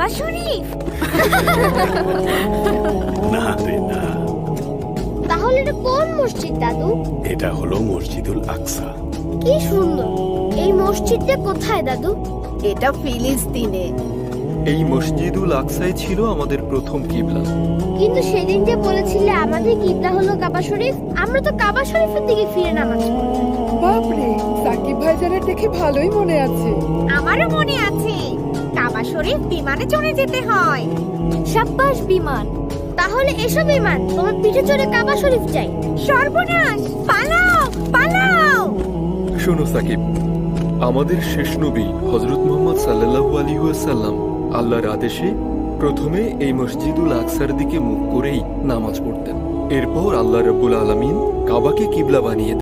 কাবা শরীফ? না রে না, তাহলে এটা কোন মসজিদ দাদু? এটা হলো মসজিদুল আকসা। কি সুন্দর! এই মসজিদটা কোথায় দাদু? এটা ফিলিস্তিনে। এই মসজিদুল আকসাই ছিল আমাদের প্রথম কিবলা। কিন্তু সেদিন যে বলেছিলে আমাদের কিবলা হলো কাবা শরীফ, আমরা তো কাবা শরীফের দিকে ফিরে নামাজ পড়ি। বাপরে, সাকিব ভাইজানের দেখে ভালোই মনে আছে। আমারও মনে আছে, কাবা শরীফ বিমানে চড়ে যেতে হয়। সাব্বাস বিমান! তাহলে এসো বিমান, তোমার পিঠে চড়ে কাবা শরীফ যাই। সর্বনাশ! পালাও পালাও! শোনো সাকিব, আমাদের শেষ নবী হযরত মুহাম্মদ সাল্লাল্লাহু আলাইহি ওয়াসাল্লাম আল্লাহর আদেশে প্রথমে এই মসজিদুল আকসার দিকে মুখ করেই নামাজ পড়তেন। এরপর আল্লাহ রাব্বুল আলামিন কাবাকে কিবলা বানিয়ে